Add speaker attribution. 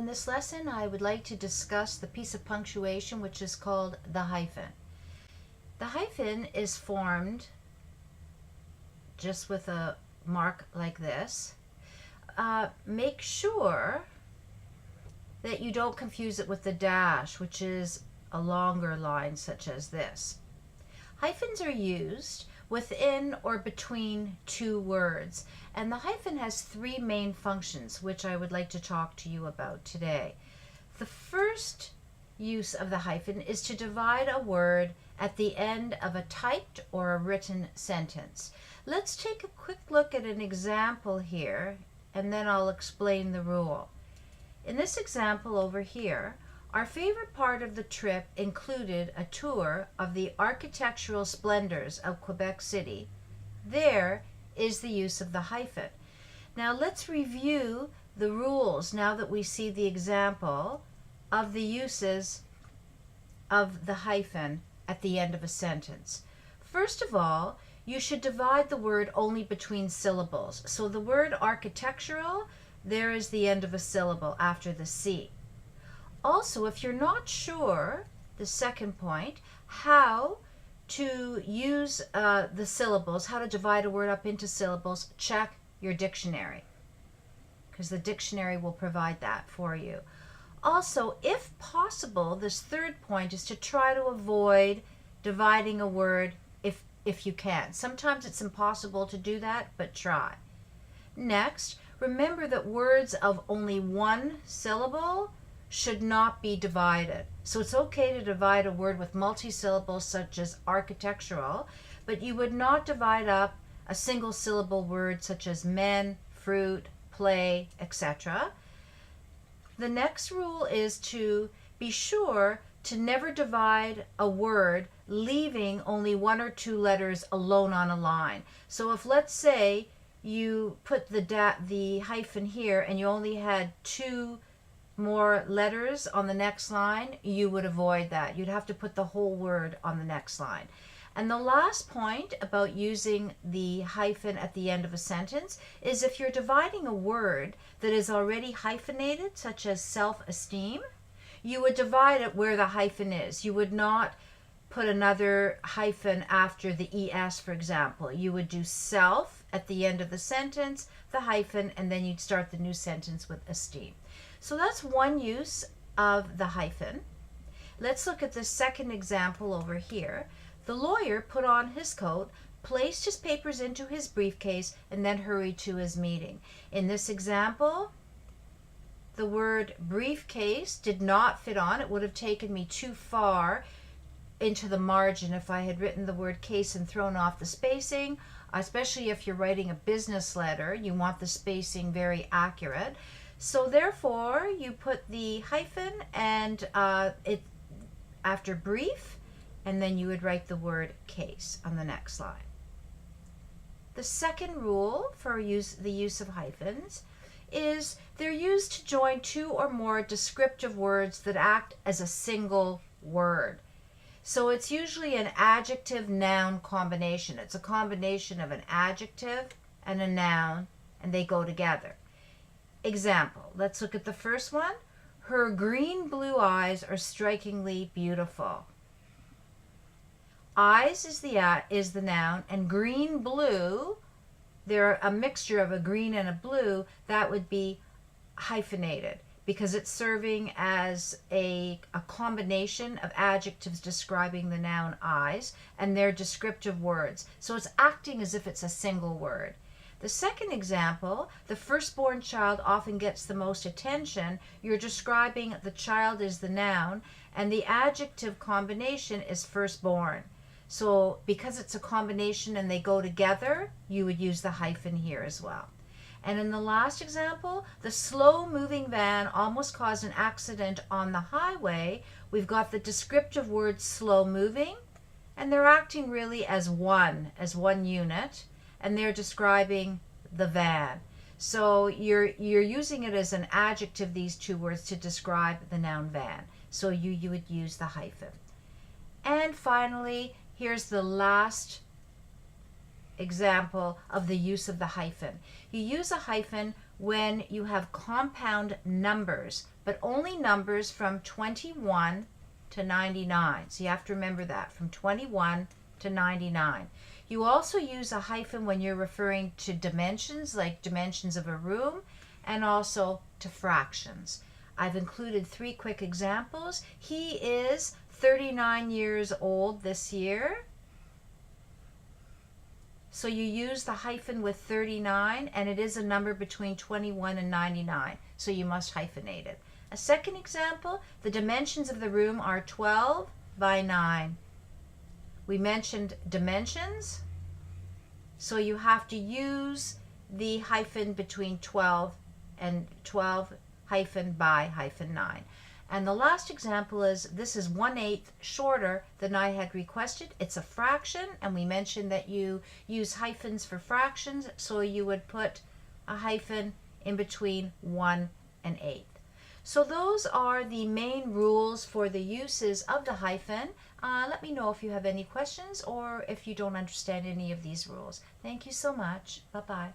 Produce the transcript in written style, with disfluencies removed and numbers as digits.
Speaker 1: in this lesson I would like to discuss the piece of punctuation which is called the hyphen. The hyphen is formed just with a mark like this. Make sure that you don't confuse it with the dash, which is a longer line such as this. Hyphens are used within or between two words, and the hyphen has three main functions which I would like to talk to you about today. The first use of the hyphen is to divide a word at the end of a typed or a written sentence. Let's take a quick look at an example here, and then I'll explain the rule. In this example over here, our favorite part of the trip included a tour of the architectural splendors of Quebec City. There is the use of the hyphen. Now let's review the rules now that we see the example of the uses of the hyphen at the end of a sentence. First of all, you should divide the word only between syllables. So the word architectural, there is the end of a syllable after the C. Also, if you're not sure, the second point, how to use the syllables, how to divide a word up into syllables, check your dictionary, because the dictionary will provide that for you. Also, if possible, this third point is to try to avoid dividing a word if you can. Sometimes it's impossible to do that, but try. Next, remember that words of only one syllable should not be divided. So it's okay to divide a word with multi-syllables such as architectural, but you would not divide up a single syllable word such as men, fruit, play, etc. The next rule is to be sure to never divide a word leaving only one or two letters alone on a line. So if, let's say, you put the hyphen here and you only had two more letters on the next line, you would avoid that. You'd have to put the whole word on the next line. And the last point about using the hyphen at the end of a sentence is if you're dividing a word that is already hyphenated, such as self-esteem, you would divide it where the hyphen is. You would not put another hyphen after the ES, for example. You would do self at the end of the sentence, the hyphen, and then you'd start the new sentence with esteem. So that's one use of the hyphen. Let's look at the second example over here. The lawyer put on his coat, placed his papers into his briefcase, and then hurried to his meeting. In this example, the word briefcase did not fit on. It would have taken me too far into the margin if I had written the word case and thrown off the spacing, especially if you're writing a business letter. You want the spacing very accurate. So therefore, you put the hyphen and it after brief, and then you would write the word case on the next line. The second rule for the use of hyphens is they're used to join two or more descriptive words that act as a single word. So it's usually an adjective-noun combination. It's a combination of an adjective and a noun, and they go together. Example, let's look at the first one. Her green-blue eyes are strikingly beautiful. Eyes is the noun, and green-blue, they're a mixture of a green and a blue. That would be hyphenated because it's serving as a combination of adjectives describing the noun eyes, and they're descriptive words. So it's acting as if it's a single word. The second example, the firstborn child often gets the most attention. You're describing the child is the noun, and the adjective combination is firstborn. So because it's a combination and they go together, you would use the hyphen here as well. And in the last example, the slow-moving van almost caused an accident on the highway. We've got the descriptive word slow-moving, and they're acting really as one unit, and they're describing the van. So you're using it as an adjective, these two words, to describe the noun van. So you would use the hyphen. And finally, here's the last example of the use of the hyphen. You use a hyphen when you have compound numbers but only numbers from 21 to 99. So you have to remember that, from 21 to 99. You also use a hyphen when you're referring to dimensions, like dimensions of a room, and also to fractions. I've included 3 quick examples. He is 39 years old this year. So you use the hyphen with 39, and it is a number between 21 and 99, so you must hyphenate it. A second example, the dimensions of the room are 12 by 9. We mentioned dimensions, so you have to use the hyphen between 12 and 12 hyphen by hyphen 9. And the last example is, this is 1/8 shorter than I had requested. It's a fraction, and we mentioned that you use hyphens for fractions, so you would put a hyphen in between 1 and 8. So those are the main rules for the uses of the hyphen. Let me know if you have any questions or if you don't understand any of these rules. Thank you so much. Bye-bye.